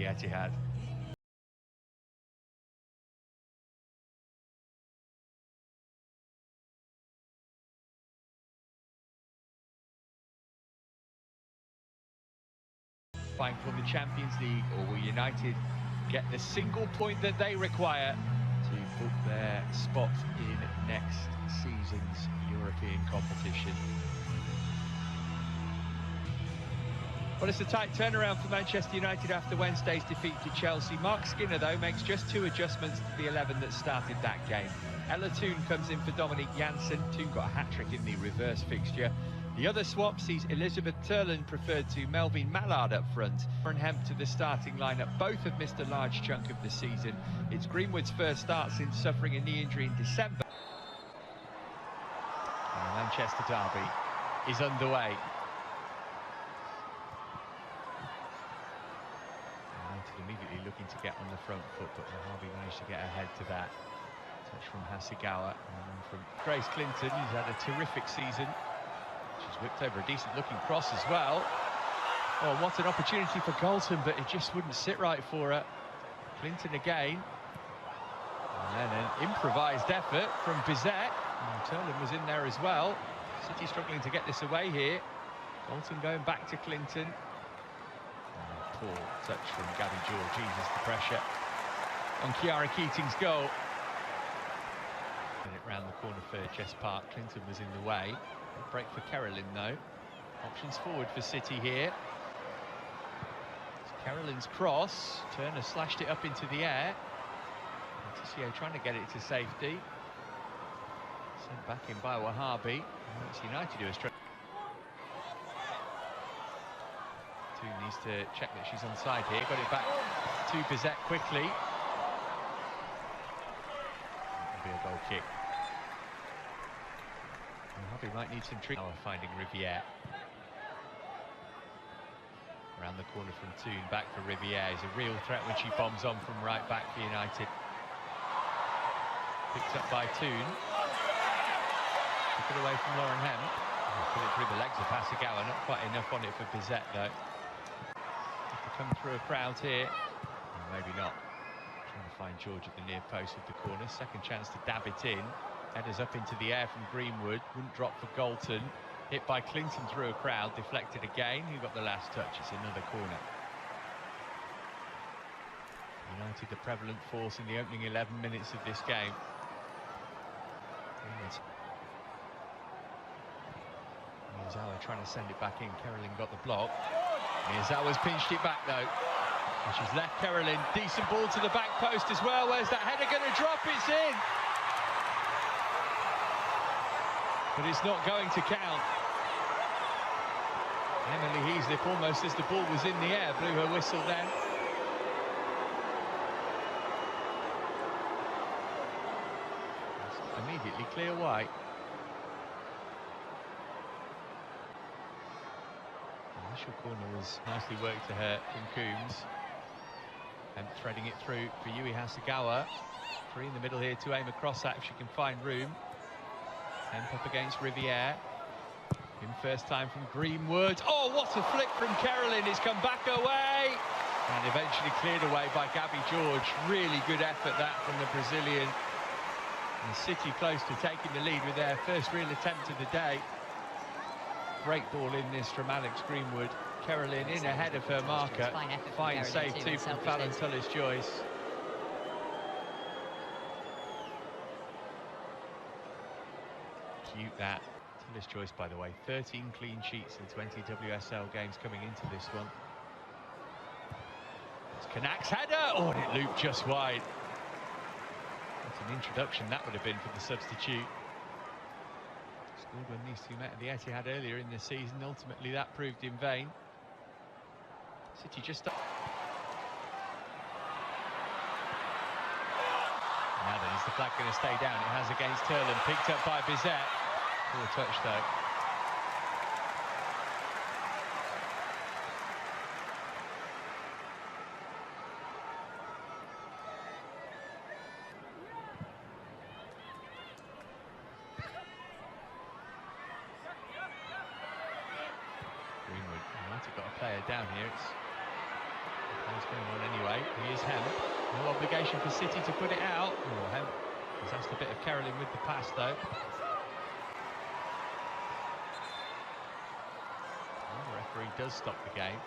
Etihad. Fighting for the Champions League, or will United get the single point that they require to book their spot in next season's European competition? Well, it's a tight turnaround for Manchester United after Wednesday's defeat to Chelsea. Mark Skinner, though, makes just 2 adjustments to the 11 that started that game. Ella Toon comes in for Dominic Janssen. Toon got a hat-trick in the reverse fixture. The other swap sees Elizabeth Turland preferred to Melvin Mallard up front. And Hemp to the starting lineup. Both have missed a large chunk of the season. It's Greenwood's first start since suffering a knee injury in December. And the Manchester derby is underway. United immediately looking to get on the front foot, but Harvey managed to get ahead to that. Touch from Hasegawa and from Grace Clinton. He's had a terrific season. She's whipped over a decent-looking cross as well. Oh, what an opportunity for Galton, but it just wouldn't sit right for her. Clinton again. And then an improvised effort from Bizet. Turland was in there as well. City struggling to get this away here. Galton going back to Clinton. Oh, poor touch from Gabby George. Jesus, the pressure on Kiara Keating's goal. And it round the corner for Jess Park. Clinton was in the way. Break for Carolyn, though. Options forward for City here. It's Carolyn's cross. Turner slashed it up into the air. Tissio trying to get it to safety. Sent back in by Wahabi. It's United who is trying. Toon needs to check that she's onside here. Got it back to Bizet quickly. That'll be a goal kick. Harvey might need some trick. Finding Riviere. Around the corner from Toon, back for Riviere. He's a real threat when she bombs on from right back for United. Picked up by Toon. Took it away from Lauren Hemp. Put it through the legs of Hasegawa. Not quite enough on it for Bizet, though. Have to come through a crowd here. Or maybe not. Trying to find George at the near post of the corner. Second chance to dab it in. Headers up into the air from Greenwood. Wouldn't drop for Galton. Hit by Clinton through a crowd. Deflected again. Who got the last touch? It's another corner. United the prevalent force in the opening 11 minutes of this game. Miyazawa trying to send it back in. Carolyn got the block. Miyazawa's pinched it back, though. And she's left Carolyn. Decent ball to the back post as well. Where's that header going to drop? It's in. But it's not going to count. Emily Heaslip, almost as the ball was in the air, blew her whistle then. It's immediately clear white. The initial corner was nicely worked to her from Coombs. And threading it through for Yui Hasegawa. Free in the middle here to aim across that if she can find room. Hemp up against Riviere. In first time from Greenwood. Oh, what a flick from Carolyn. It's come back away. And eventually cleared away by Gabby George. Really good effort that from the Brazilian. And City close to taking the lead with their first real attempt of the day. Great ball in this from Alex Greenwood. Carolyn in ahead of her marker. Fine save too from Fallon Tullis-Joyce. Cute that. Tullis-Joyce, by the way, 13 clean sheets in 20 WSL games coming into this one. It's Kanak's header! Oh, and it looped just wide. That's an introduction that would have been for the substitute. Scored when these two met at the Etihad earlier in the season. Ultimately, that proved in vain. City just... Now then, is the flag going to stay down? It has against Turland, picked up by Bizet. Poor touch, though. Greenwood might have got a player down here. It's What's going on anyway? Here's Hemp. No obligation for City to put it out. Oh, Hemp has asked a bit of Caroline with the pass though. Well, the referee does stop the game.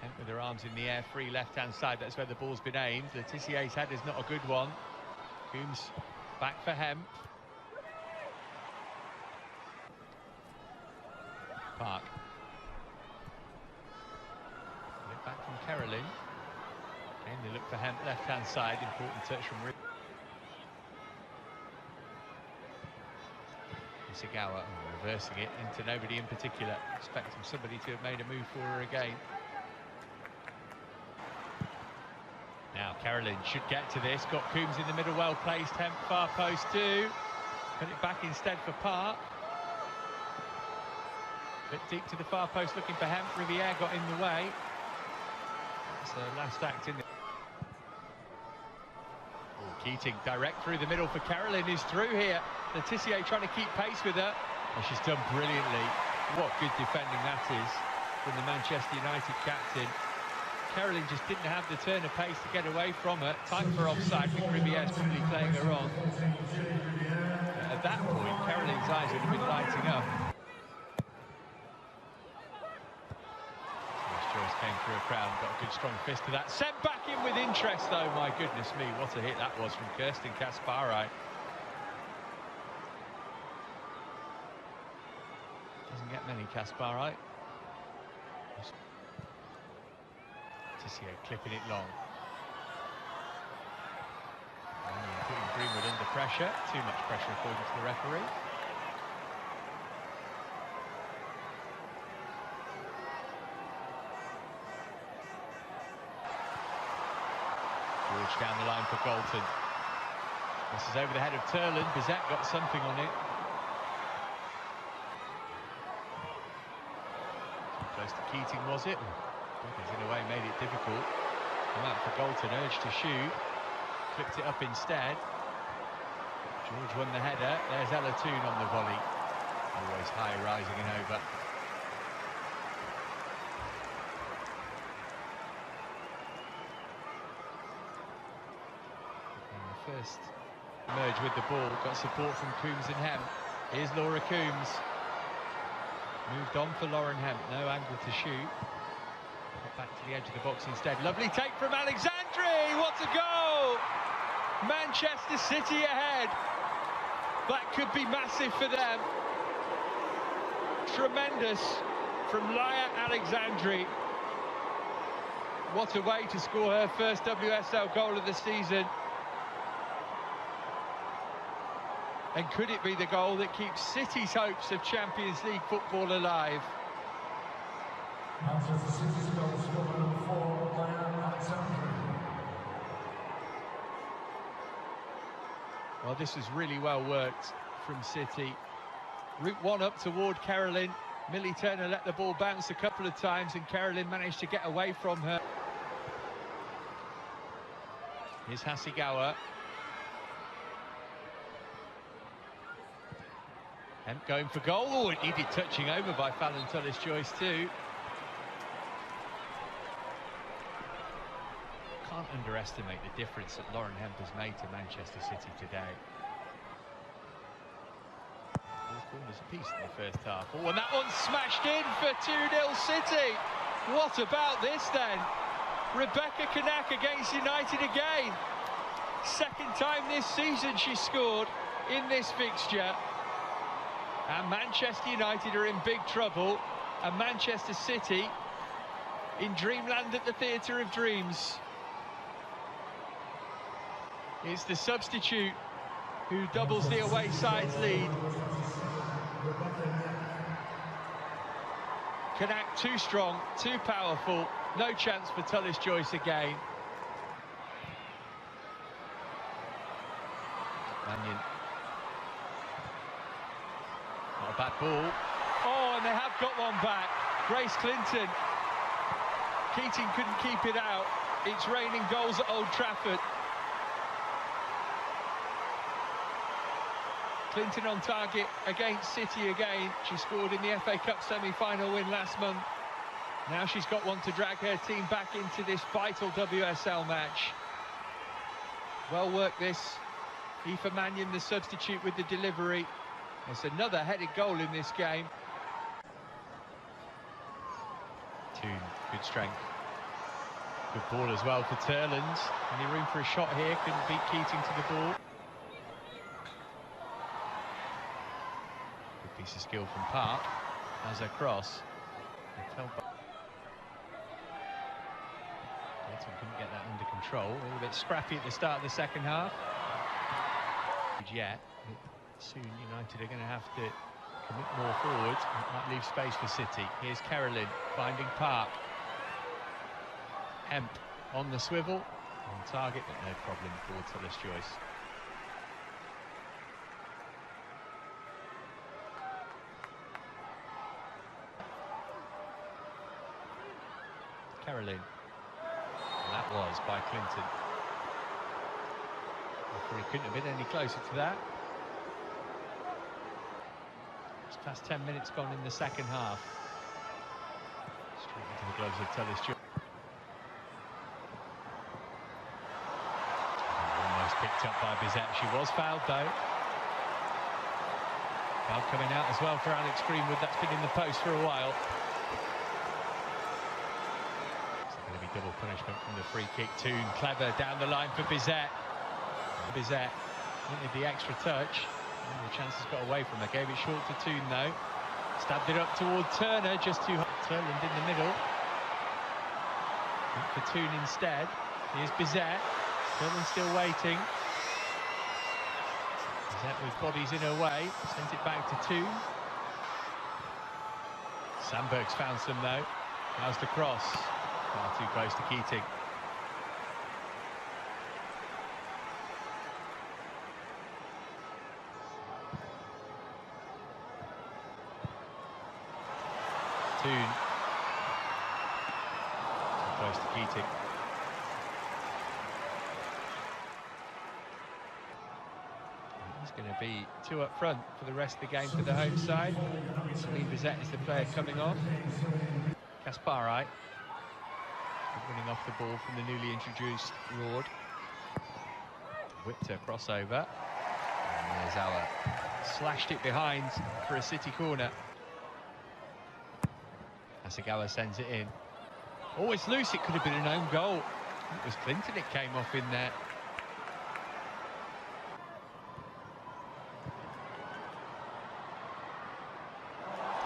Hemp with her arms in the air, free left-hand side, that's where the ball's been aimed. Letizier's head is not a good one. Coombs back for Hemp. Park. Look back from Caroline. Again, they look for Hemp, left-hand side, important touch from Rib. Hasegawa reversing it into nobody in particular, expecting somebody to have made a move for her again. Now Caroline should get to this, got Coombs in the middle, well placed, Hemp far post too. Put it back instead for Park. Bit deep to the far post looking for Hemp, Riviere got in the way. That's the last act in the... Oh, Keating direct through the middle for Caroline, is through here. Letizier trying to keep pace with her. And she's done brilliantly. What good defending that is from the Manchester United captain. Caroline just didn't have the turn of pace to get away from her. Time for offside. I think Riviere's probably playing her on. At that point, Caroline's eyes would have been lighting up. Joyce came through a crowd, got a good strong fist to that. Sent back in with interest, though. My goodness me, what a hit that was from Kirsten Kasparaj. Doesn't get many Kasparaj. Clipping it long. Putting Greenwood under pressure. Too much pressure according to the referee. George down the line for Galton. This is over the head of Turland. Bizet got something on it. Too close to Keating, was it? He's in a way made it difficult. Come out for Galton, urged to shoot. Flipped it up instead. George won the header. There's Ella Toon on the volley. Always high, rising and over. And the first merge with the ball. Got support from Coombs and Hemp. Here's Laura Coombs. Moved on for Lauren Hemp. No angle to shoot. Back to the edge of the box instead. Lovely take from Alexandri. What a goal! Manchester City ahead. That could be massive for them. Tremendous from Laia Alexandri. What a way to score her first WSL goal of the season. And could it be the goal that keeps City's hopes of Champions League football alive? Manchester City's goal scorer number 4, Laia Alexandri. Well, this was really well worked from City. Route one up toward Caroline. Millie Turner let the ball bounce a couple of times and Caroline managed to get away from her. Here's Hasegawa. Hemp going for goal. Oh, it needed touching over by Fallon Tullis-Joyce too. Can't underestimate the difference that Lauren Hemp has made to Manchester City today. 4 corners apiece in the first half. Oh, and that one's smashed in for 2-0 City. What about this then? Rebecca Kanak against United again. Second time this season she scored in this fixture. And Manchester United are in big trouble. And Manchester City in dreamland at the Theatre of Dreams. It's the substitute who doubles the away side's lead. Kanak too strong, too powerful, no chance for Tullis-Joyce again. Mannion. Not a bad ball. Oh, and they have got one back. Grace Clinton. Keating couldn't keep it out. It's raining goals at Old Trafford. Clinton on target against City again. She scored in the FA Cup semi-final win last month. Now she's got one to drag her team back into this vital WSL match. Well worked this. Aoife Mannion, the substitute, with the delivery. There's another headed goal in this game. Toon, good strength. Good ball as well for Turland. Any room for a shot here? Couldn't beat Keating to the ball. Good piece of skill from Park. As a cross. Bolton couldn't get that under control. A little bit scrappy at the start of the second half. Yet, soon United are going to have to commit more forward. It might leave space for City. Here's Carolyn finding Park. Hemp on the swivel, on target, but no problem for Tullis Joyce. Carolyn. And that was by Clinton. He couldn't have been any closer to that. It's past 10 minutes gone in the second half. Straight into the gloves of Tullis Joyce. Almost picked up by Bizet. She was fouled though. Foul coming out as well for Alex Greenwood. That's been in the post for a while. It's going to be double punishment from the free kick. Toon clever down the line for Bizet. Bizet wanted the extra touch. And the chance has got away from her. Gave it short to Toon though. Stabbed it up toward Turner, just too high. Turland in the middle. Went for Toon instead. Here's Bizet. Turland still waiting. Bizet with bodies in her way. Sent it back to Toon. Sandberg's found some though. How's the cross? Far too close to Keating. Toon. Too close to Keating. It's going to be two up front for the rest of the game for the home side. Celine Bizet is the player coming off. Kaspari running off the ball from the newly introduced Lord. Whipped her crossover. And there's Auer. Slashed it behind for a City corner. Hasegawa sends it in. Oh, it's loose. It could have been an own goal. It was Clinton it came off in there.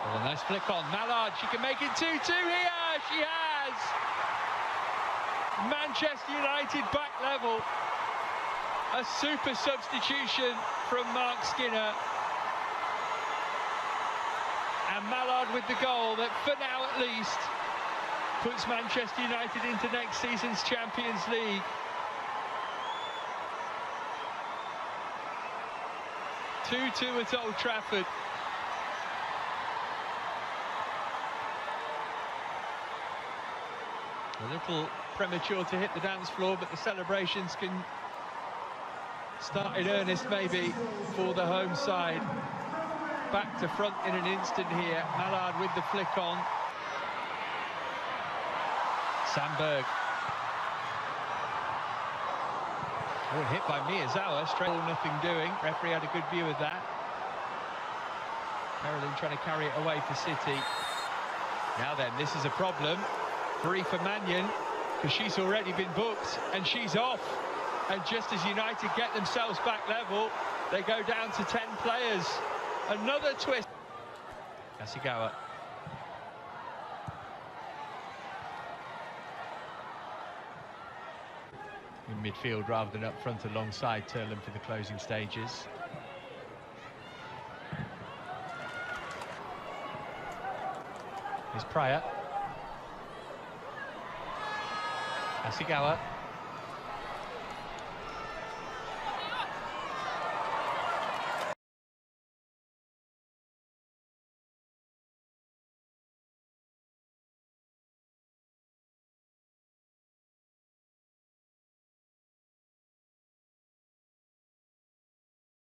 Oh, a nice flick on. Mallard, she can make it 2-2 here. She has. Manchester United back level. A super substitution from Mark Skinner. And Mallard with the goal that, for now at least, puts Manchester United into next season's Champions League. (2-2) at Old Trafford. A little premature to hit the dance floor, but the celebrations can start in earnest maybe for the home side. Back to front in an instant here. Mallard with the flick on. Sandberg. Oh, hit by Miyazawa. Straight all nothing doing. Referee had a good view of that. Carolyn trying to carry it away for City. Now then, this is a problem. Free for Mannion, because she's already been booked and she's off. And just as United get themselves back level, they go down to 10 players. Another twist. Hasegawa. In midfield rather than up front alongside Turland for the closing stages. Here's Pryor. Hasegawa.